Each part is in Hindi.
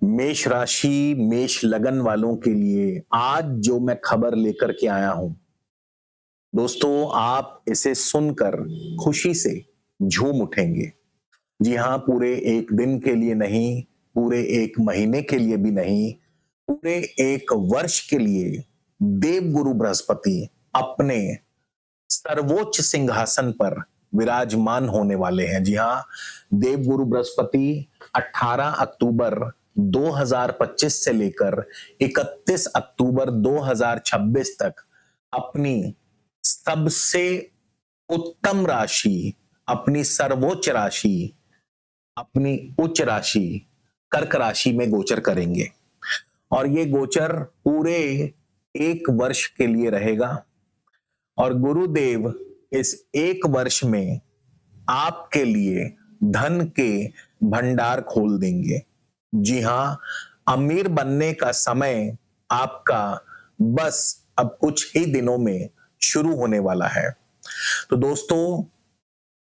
मेष राशि, मेष लगन वालों के लिए आज जो मैं खबर लेकर के आया हूं, दोस्तों आप इसे सुनकर खुशी से झूम उठेंगे। जी हाँ, पूरे एक दिन के लिए नहीं, पूरे एक महीने के लिए भी नहीं, पूरे एक वर्ष के लिए देवगुरु बृहस्पति अपने सर्वोच्च सिंहासन पर विराजमान होने वाले हैं। जी हाँ, देवगुरु बृहस्पति 18 अक्टूबर 2025 से लेकर 31 अक्टूबर 2026 तक अपनी सबसे उत्तम राशि, अपनी सर्वोच्च राशि, अपनी उच्च राशि कर्क राशि में गोचर करेंगे और ये गोचर पूरे एक वर्ष के लिए रहेगा। और गुरुदेव इस एक वर्ष में आपके लिए धन के भंडार खोल देंगे। जी हां, अमीर बनने का समय आपका बस अब कुछ ही दिनों में शुरू होने वाला है। तो दोस्तों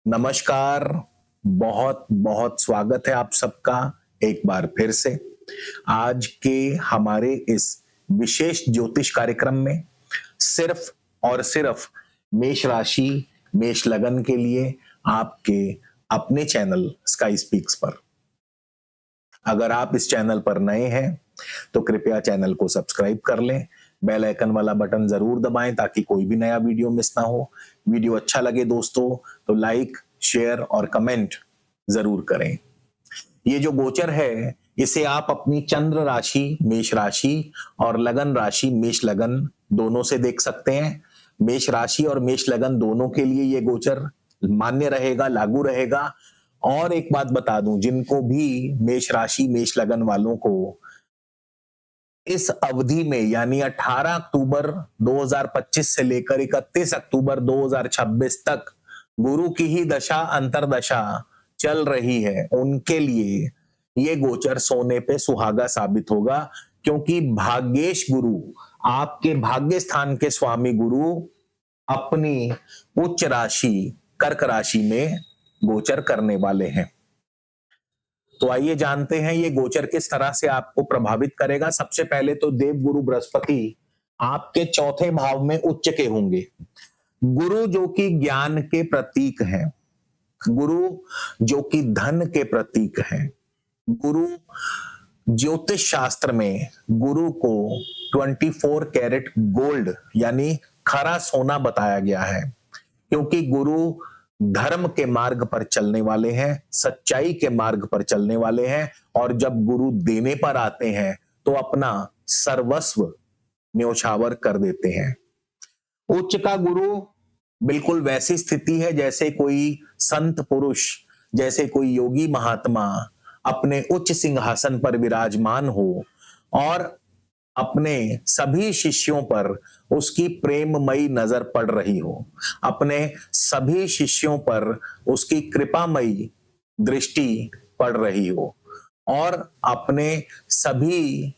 नमस्कार, बहुत बहुत स्वागत है आप सबका एक बार फिर से आज के हमारे इस विशेष ज्योतिष कार्यक्रम में। सिर्फ और सिर्फ मेष राशि, मेष लगन के लिए आपके अपने चैनल स्काई स्पीक्स पर। अगर आप इस चैनल पर नए हैं तो कृपया चैनल को सब्सक्राइब कर लें, बेल आइकन वाला बटन जरूर दबाएं ताकि कोई भी नया वीडियो मिस ना हो। वीडियो अच्छा लगे दोस्तों तो लाइक, शेयर और कमेंट जरूर करें। ये जो गोचर है इसे आप अपनी चंद्र राशि मेष राशि और लगन राशि मेष लगन दोनों से देख सकते हैं। मेष राशि और मेष लगन दोनों के लिए ये गोचर मान्य रहेगा, लागू रहेगा। और एक बात बता दूं, जिनको भी मेष राशि मेष लगन वालों को इस अवधि में यानी 18 अक्टूबर 2025 से लेकर 31 अक्टूबर 2026 तक गुरु की ही दशा अंतरदशा चल रही है, उनके लिए ये गोचर सोने पे सुहागा साबित होगा। क्योंकि भाग्येश गुरु, आपके भाग्य स्थान के स्वामी गुरु अपनी उच्च राशि कर्क राशि में गोचर करने वाले हैं। तो आइए जानते हैं ये गोचर किस तरह से आपको प्रभावित करेगा। सबसे पहले तो देवगुरु बृहस्पति आपके चौथे भाव में उच्च के होंगे। गुरु जो कि ज्ञान के प्रतीक हैं, गुरु जो कि धन के प्रतीक हैं, गुरु ज्योतिष शास्त्र में गुरु को 24 कैरेट गोल्ड यानी खरा सोना बताया गया है। क्योंकि गुरु धर्म के मार्ग पर चलने वाले हैं, सच्चाई के मार्ग पर चलने वाले हैं और जब गुरु देने पर आते हैं तो अपना सर्वस्व न्योछावर कर देते हैं। उच्च का गुरु बिल्कुल वैसी स्थिति है जैसे कोई संत पुरुष, जैसे कोई योगी महात्मा अपने उच्च सिंहासन पर विराजमान हो और अपने सभी शिष्यों पर उसकी प्रेममयी नजर पड़ रही हो, अपने सभी शिष्यों पर उसकी कृपामयी दृष्टि पड़ रही हो और अपने सभी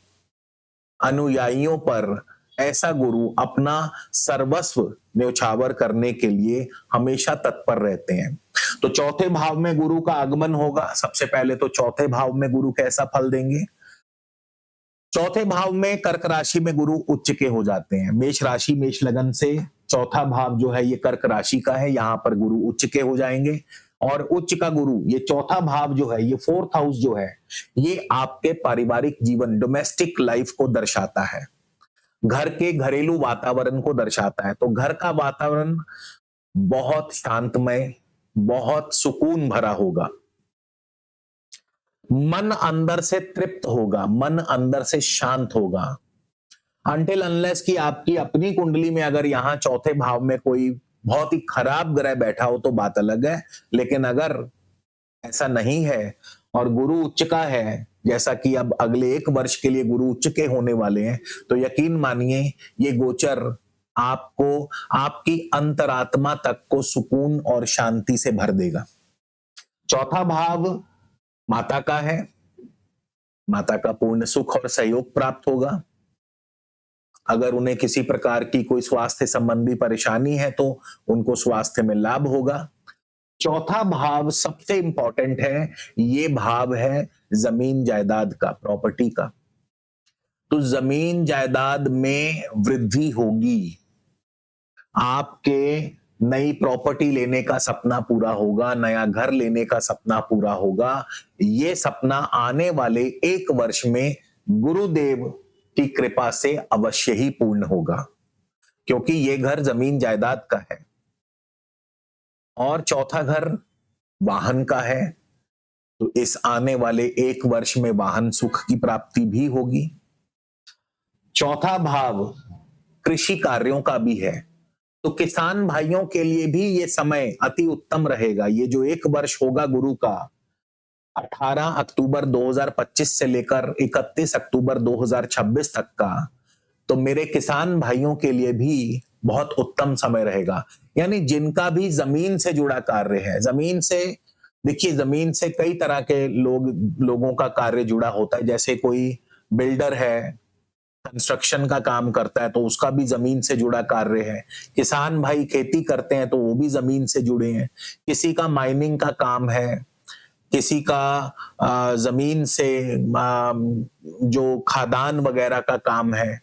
अनुयायियों पर ऐसा गुरु अपना सर्वस्व न्योछावर करने के लिए हमेशा तत्पर रहते हैं। तो चौथे भाव में गुरु का आगमन होगा। सबसे पहले तो चौथे भाव में गुरु कैसा फल देंगे। चौथे भाव में कर्क राशि में गुरु उच्च के हो जाते हैं। मेष राशि मेष लगन से चौथा भाव जो है ये कर्क राशि का है, यहां पर गुरु उच्च के हो जाएंगे। और उच्च का गुरु, ये चौथा भाव जो है, ये फोर्थ हाउस जो है, ये आपके पारिवारिक जीवन, डोमेस्टिक लाइफ को दर्शाता है, घर के घरेलू वातावरण को दर्शाता है। तो घर का वातावरण बहुत शांतमय, बहुत सुकून भरा होगा, मन अंदर से तृप्त होगा, मन अंदर से शांत होगा। अनटिल अनलेस कि आपकी अपनी कुंडली में अगर यहां चौथे भाव में कोई बहुत ही खराब ग्रह बैठा हो तो बात अलग है। लेकिन अगर ऐसा नहीं है और गुरु उच्च का है, जैसा कि अब अगले एक वर्ष के लिए गुरु उच्च के होने वाले हैं, तो यकीन मानिए ये गोचर आपको आपकी अंतरात्मा तक को सुकून और शांति से भर देगा। चौथा भाव माता का है, माता का पूर्ण सुख और सहयोग प्राप्त होगा। अगर उन्हें किसी प्रकार की कोई स्वास्थ्य संबंधी परेशानी है तो उनको स्वास्थ्य में लाभ होगा। चौथा भाव सबसे इंपॉर्टेंट है, ये भाव है जमीन जायदाद का, प्रॉपर्टी का। तो जमीन जायदाद में वृद्धि होगी, आपके नई प्रॉपर्टी लेने का सपना पूरा होगा, नया घर लेने का सपना पूरा होगा। ये सपना आने वाले 1 वर्ष में गुरुदेव की कृपा से अवश्य ही पूर्ण होगा, क्योंकि ये घर जमीन जायदाद का है। और चौथा घर वाहन का है, तो इस आने वाले 1 वर्ष में वाहन सुख की प्राप्ति भी होगी। चौथा भाव कृषि कार्यों का भी है, तो किसान भाइयों के लिए भी ये समय अति उत्तम रहेगा। ये जो 1 वर्ष होगा गुरु का, 18 अक्टूबर 2025 से लेकर 31 अक्टूबर 2026 तक का, तो मेरे किसान भाइयों के लिए भी बहुत उत्तम समय रहेगा। यानी जिनका भी जमीन से जुड़ा कार्य है, जमीन से, देखिए जमीन से कई तरह के लोगों का कार्य जुड़ा होता है। जैसे कोई बिल्डर है, कंस्ट्रक्शन का काम करता है, तो उसका भी जमीन से जुड़ा कार्य है। किसान भाई खेती करते हैं, तो वो भी जमीन से जुड़े हैं। किसी का माइनिंग का काम है, किसी का जमीन से जो खादान वगैरह का काम है।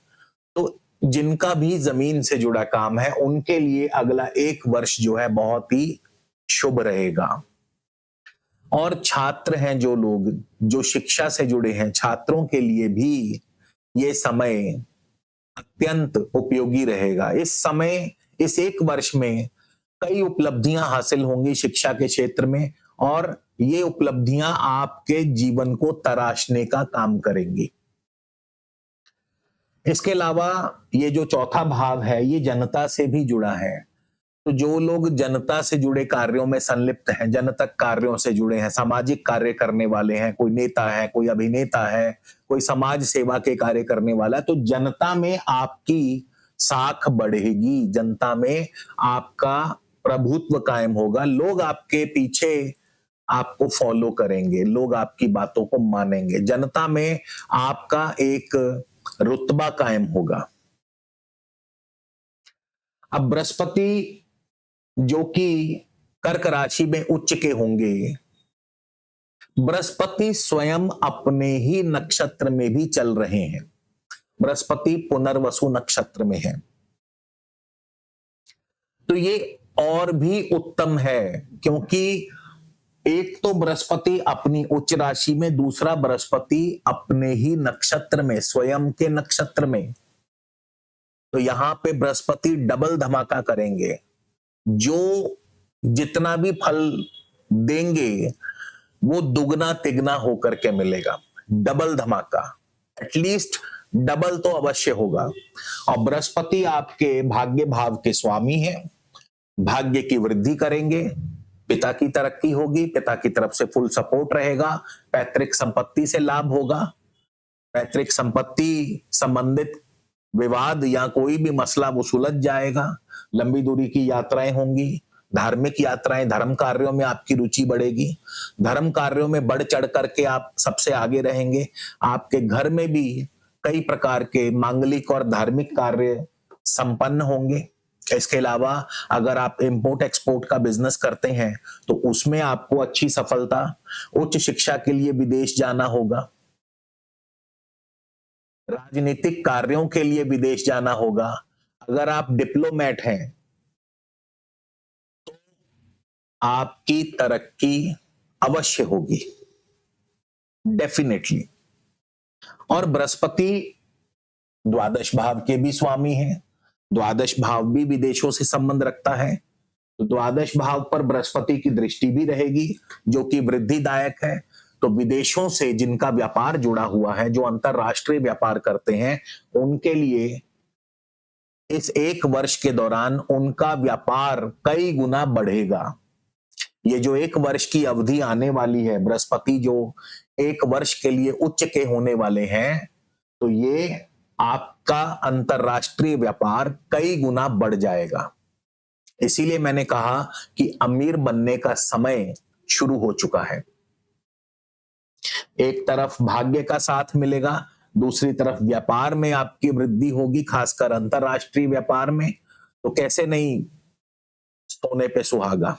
तो जिनका भी जमीन से जुड़ा काम है, उनके लिए अगला 1 वर्ष जो है बहुत ही शुभ रहेगा। और छात्र हैं जो लोग, जो शिक्षा से जुड़े हैं, छात्रों के लिए भी ये समय अत्यंत उपयोगी रहेगा। इस समय, इस 1 वर्ष में कई उपलब्धियां हासिल होंगी शिक्षा के क्षेत्र में, और ये उपलब्धियां आपके जीवन को तराशने का काम करेंगी। इसके अलावा ये जो चौथा भाव है, ये जनता से भी जुड़ा है। तो जो लोग जनता से जुड़े कार्यों में संलिप्त हैं, जनतक कार्यों से जुड़े हैं, सामाजिक कार्य करने वाले हैं, कोई नेता है, कोई अभिनेता है, कोई समाज सेवा के कार्य करने वाला है, तो जनता में आपकी साख बढ़ेगी, जनता में आपका प्रभुत्व कायम होगा। लोग आपके पीछे आपको फॉलो करेंगे, लोग आपकी बातों को मानेंगे, जनता में आपका एक रुतबा कायम होगा। अब बृहस्पति जो कि कर्क राशि में उच्च के होंगे, बृहस्पति स्वयं अपने ही नक्षत्र में भी चल रहे हैं। बृहस्पति पुनर्वसु नक्षत्र में है, तो ये और भी उत्तम है, क्योंकि एक तो बृहस्पति अपनी उच्च राशि में, दूसरा बृहस्पति अपने ही नक्षत्र में, स्वयं के नक्षत्र में। तो यहां पे बृहस्पति डबल धमाका करेंगे। जो जितना भी फल देंगे वो दुगना तिगना होकर के मिलेगा, डबल धमाका, एटलीस्ट डबल तो अवश्य होगा। और बृहस्पति आपके भाग्य भाव के स्वामी हैं, भाग्य की वृद्धि करेंगे, पिता की तरक्की होगी, पिता की तरफ से फुल सपोर्ट रहेगा, पैतृक संपत्ति से लाभ होगा, पैतृक संपत्ति संबंधित विवाद या कोई भी मसला वो सुलझ जाएगा, लंबी दूरी की यात्राएं होंगी, धार्मिक यात्राएं, धर्म कार्यों में आपकी रुचि बढ़ेगी, धर्म कार्यों में बढ़ चढ़ करके आप सबसे आगे रहेंगे। आपके घर में भी कई प्रकार के मांगलिक और धार्मिक कार्य संपन्न होंगे। इसके अलावा अगर आप इंपोर्ट एक्सपोर्ट का बिजनेस करते हैं, तो उसमें आपको अच्छी सफलता, उच्च शिक्षा के लिए विदेश जाना होगा, राजनीतिक कार्यों के लिए विदेश जाना होगा। अगर आप डिप्लोमेट हैं, तो आपकी तरक्की अवश्य होगी, डेफिनेटली। और बृहस्पति द्वादश भाव के भी स्वामी हैं, द्वादश भाव भी विदेशों से संबंध रखता है, तो द्वादश भाव पर बृहस्पति की दृष्टि भी रहेगी, जो कि वृद्धिदायक है। तो विदेशों से जिनका व्यापार जुड़ा हुआ है, जो अंतरराष्ट्रीय व्यापार करते हैं, उनके लिए इस 1 वर्ष के दौरान उनका व्यापार कई गुना बढ़ेगा। ये जो 1 वर्ष की अवधि आने वाली है, बृहस्पति जो 1 वर्ष के लिए उच्च के होने वाले हैं, तो ये आपका अंतरराष्ट्रीय व्यापार कई गुना बढ़ जाएगा। इसीलिए मैंने कहा कि अमीर बनने का समय शुरू हो चुका है। एक तरफ भाग्य का साथ मिलेगा, दूसरी तरफ व्यापार में आपकी वृद्धि होगी, खासकर अंतरराष्ट्रीय व्यापार में। तो कैसे नहीं सोने पे सुहागा।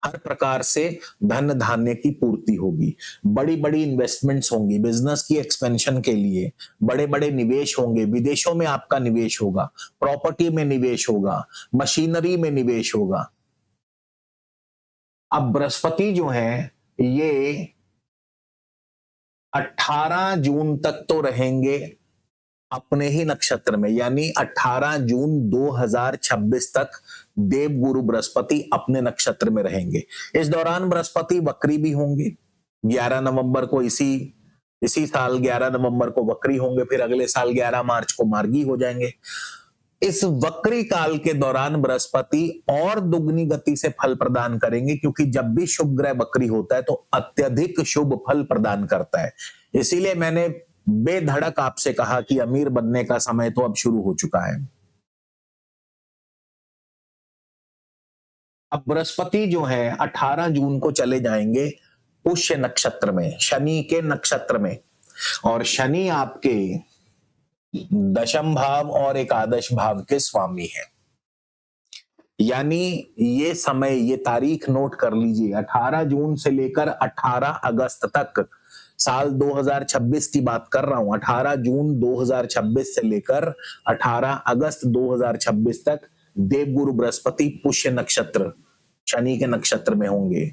हर प्रकार से धन धान्य की पूर्ति होगी, बड़ी बड़ी इन्वेस्टमेंट्स होंगी, बिजनेस की एक्सपेंशन के लिए बड़े बड़े निवेश होंगे, विदेशों में आपका निवेश होगा, प्रॉपर्टी में निवेश होगा, मशीनरी में निवेश होगा। अब बृहस्पति जो है ये 18 जून तक तो रहेंगे अपने ही नक्षत्र में, यानी 18 जून 2026 तक देवगुरु बृहस्पति अपने नक्षत्र में रहेंगे। इस दौरान बृहस्पति वक्री भी होंगे। 11 नवंबर को इसी साल 11 नवंबर को वक्री होंगे, फिर अगले साल 11 मार्च को मार्गी हो जाएंगे। इस वक्री काल के दौरान बृहस्पति और दुगनी गति से फल प्रदान करेंगे, क्योंकि जब भी शुभ ग्रह वक्री होता है तो अत्यधिक शुभ फल प्रदान करता है। इसीलिए मैंने बेधड़क आपसे कहा कि अमीर बनने का समय तो अब शुरू हो चुका है। अब बृहस्पति जो है 18 जून को चले जाएंगे पुष्य नक्षत्र में, शनि के नक्षत्र में, और शनि आपके दशम भाव और एकादश भाव के स्वामी है। यानी ये समय, ये तारीख नोट कर लीजिए, 18 जून से लेकर 18 अगस्त तक, साल 2026 की बात कर रहा हूं, 18 जून 2026 से लेकर 18 अगस्त 2026 तक देवगुरु बृहस्पति पुष्य नक्षत्र शनि के नक्षत्र में होंगे।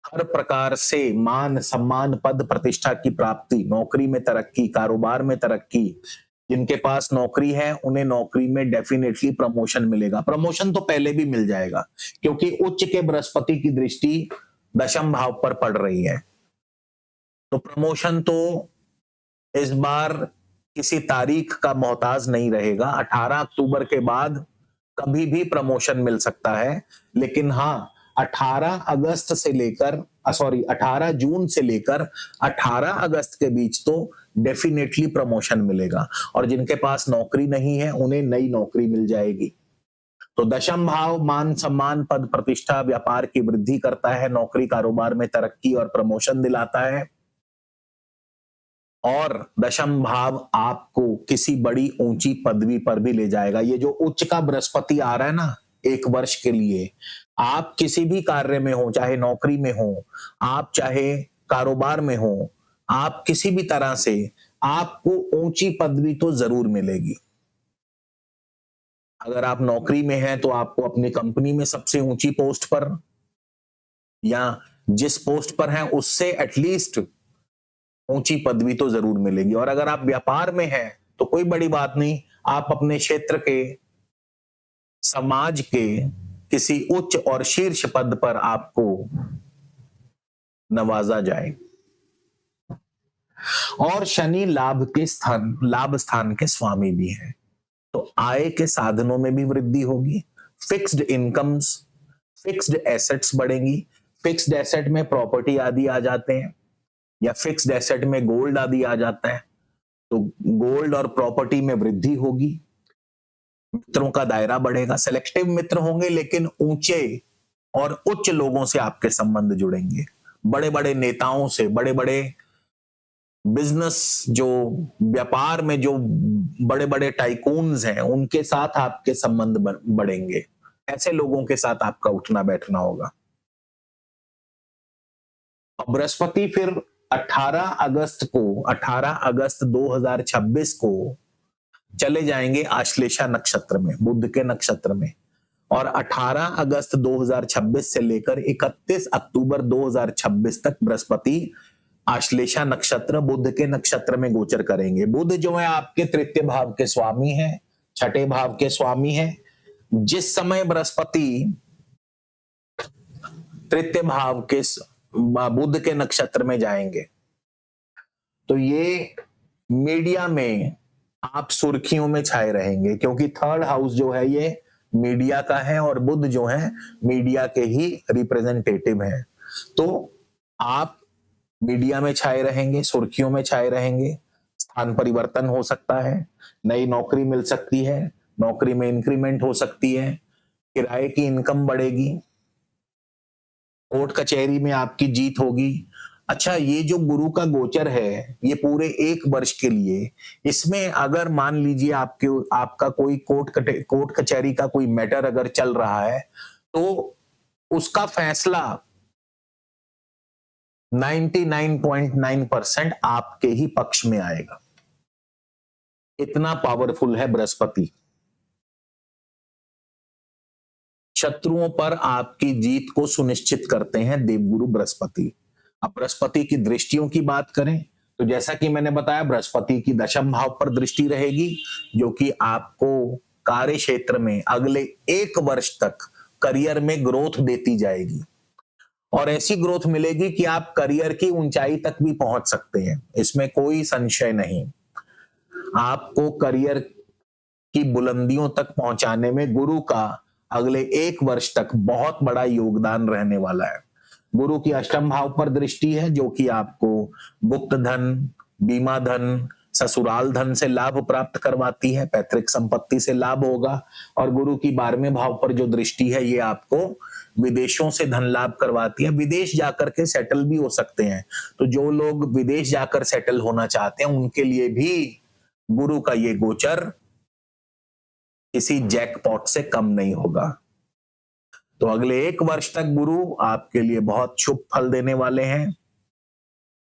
हर प्रकार से मान सम्मान पद प्रतिष्ठा की प्राप्ति, नौकरी में तरक्की, कारोबार में तरक्की, जिनके पास नौकरी है उन्हें नौकरी में डेफिनेटली प्रमोशन मिलेगा। प्रमोशन तो पहले भी मिल जाएगा, क्योंकि उच्च के बृहस्पति की दृष्टि दशम भाव पर पड़ रही है। तो प्रमोशन तो इस बार किसी तारीख का मोहताज नहीं रहेगा। 18 अक्टूबर के बाद कभी भी प्रमोशन मिल सकता है, लेकिन हाँ 18 जून से लेकर 18 अगस्त के बीच तो डेफिनेटली प्रमोशन मिलेगा, और जिनके पास नौकरी नहीं है उन्हें नई नौकरी मिल जाएगी। तो दशम भाव मान सम्मान पद प्रतिष्ठा व्यापार की वृद्धि करता है, नौकरी कारोबार में तरक्की और प्रमोशन दिलाता है, और दशम भाव आपको किसी बड़ी ऊंची पदवी पर भी ले जाएगा। ये जो उच्च का बृहस्पति आ रहा है ना 1 वर्ष के लिए, आप किसी भी कार्य में हो, चाहे नौकरी में हो, आप चाहे कारोबार में हो, आप किसी भी तरह से आपको ऊंची पदवी तो जरूर मिलेगी। अगर आप नौकरी में हैं तो आपको अपनी कंपनी में सबसे ऊंची पोस्ट पर, या जिस पोस्ट पर हैं उससे एटलीस्ट ऊंची पदवी तो जरूर मिलेगी। और अगर आप व्यापार में हैं तो कोई बड़ी बात नहीं, आप अपने क्षेत्र के, समाज के किसी उच्च और शीर्ष पद पर आपको नवाजा जाए। और शनि लाभ स्थान के स्वामी भी हैं, तो आय के साधनों में भी वृद्धि होगी, फिक्स्ड इनकम्स, फिक्स्ड एसेट्स बढ़ेंगी। फिक्स्ड एसेट में प्रॉपर्टी आदि आ जाते हैं, या फिक्स्ड एसेट में गोल्ड आदि आ जाता है, तो गोल्ड और प्रॉपर्टी में वृद्धि होगी। मित्रों का दायरा बढ़ेगा, सेलेक्टिव मित्र होंगे, लेकिन ऊंचे और उच्च लोगों से आपके संबंध जुड़ेंगे। बड़े बड़े नेताओं से, बड़े बड़े बिजनेस, जो व्यापार में जो बड़े बड़े टाइकून्स हैं, उनके साथ आपके संबंध बढ़ेंगे। ऐसे लोगों के साथ आपका उठना बैठना होगा। बृहस्पति फिर 18 अगस्त 2026 को चले जाएंगे आश्लेषा नक्षत्र में, बुध के नक्षत्र में, और 18 अगस्त 2026 से लेकर 31 अक्टूबर 2026 तक बृहस्पति आश्लेषा नक्षत्र, बुध के नक्षत्र में गोचर करेंगे। बुध जो है आपके तृतीय भाव के स्वामी हैं, छठे भाव के स्वामी हैं। जिस समय बृहस्पति तृतीय भाव के बुध के नक्षत्र में जाएंगे तो ये मीडिया में आप सुर्खियों में छाए रहेंगे, क्योंकि थर्ड हाउस जो है ये मीडिया का है, और बुध जो है मीडिया के ही रिप्रेजेंटेटिव हैं। तो आप मीडिया में छाए रहेंगे, सुर्खियों में छाए रहेंगे, स्थान परिवर्तन हो सकता है, नई नौकरी मिल सकती है, नौकरी में इंक्रीमेंट हो सकती है, किराए की इनकम बढ़ेगी, कोर्ट कचहरी में आपकी जीत होगी। अच्छा, ये जो गुरु का गोचर है ये पूरे 1 वर्ष के लिए, इसमें अगर मान लीजिए आपका कोई कोर्ट कचहरी का कोई मैटर अगर चल रहा है, तो उसका फैसला 99.9% आपके ही पक्ष में आएगा। इतना पावरफुल है बृहस्पति। शत्रुओं पर आपकी जीत को सुनिश्चित करते हैं देवगुरु बृहस्पति। अब बृहस्पति की दृष्टियों की बात करें तो जैसा कि मैंने बताया, बृहस्पति की दशम भाव पर दृष्टि रहेगी, जो कि आपको कार्य क्षेत्र में अगले 1 वर्ष तक करियर में ग्रोथ देती जाएगी और ऐसी ग्रोथ मिलेगी कि आप करियर की ऊंचाई तक भी पहुंच सकते हैं, इसमें कोई संशय नहीं। आपको करियर की बुलंदियों तक पहुंचाने में गुरु का अगले 1 वर्ष तक बहुत बड़ा योगदान रहने वाला है। गुरु की अष्टम भाव पर दृष्टि है, जो कि आपको गुप्त धन, बीमा धन, ससुराल धन से लाभ प्राप्त करवाती है, पैतृक संपत्ति से लाभ होगा। और गुरु की 12वें भाव पर जो दृष्टि है, ये आपको विदेशों से धन लाभ करवाती है। विदेश जाकर के सेटल भी हो सकते हैं, तो जो लोग विदेश जाकर सेटल होना चाहते हैं उनके लिए भी गुरु का ये गोचर किसी जैकपॉट से कम नहीं होगा। तो अगले 1 वर्ष तक गुरु आपके लिए बहुत शुभ फल देने वाले हैं।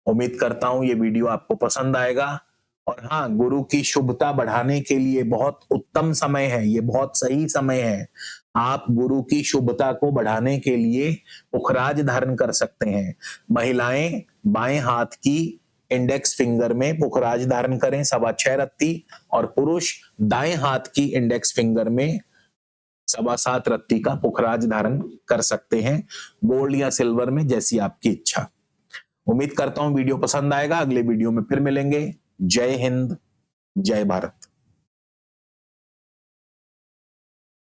उम्मीद करता हूं ये वीडियो आपको पसंद आएगा। और हाँ, गुरु की शुभता बढ़ाने के लिए बहुत उत्तम समय है, ये बहुत सही समय है। आप गुरु की शुभता को बढ़ाने के लिए पुखराज धारण कर सकते हैं। महिलाएं बाएं हाथ की इंडेक्स फिंगर में पुखराज धारण करें 6.25 रत्ती, और पुरुष दाएं हाथ की इंडेक्स फिंगर में 7.25 रत्ती का पुखराज धारण कर सकते हैं, गोल्ड या सिल्वर में, जैसी आपकी इच्छा। उम्मीद करता हूं वीडियो पसंद आएगा। अगले वीडियो में फिर मिलेंगे। जय हिंद, जय भारत।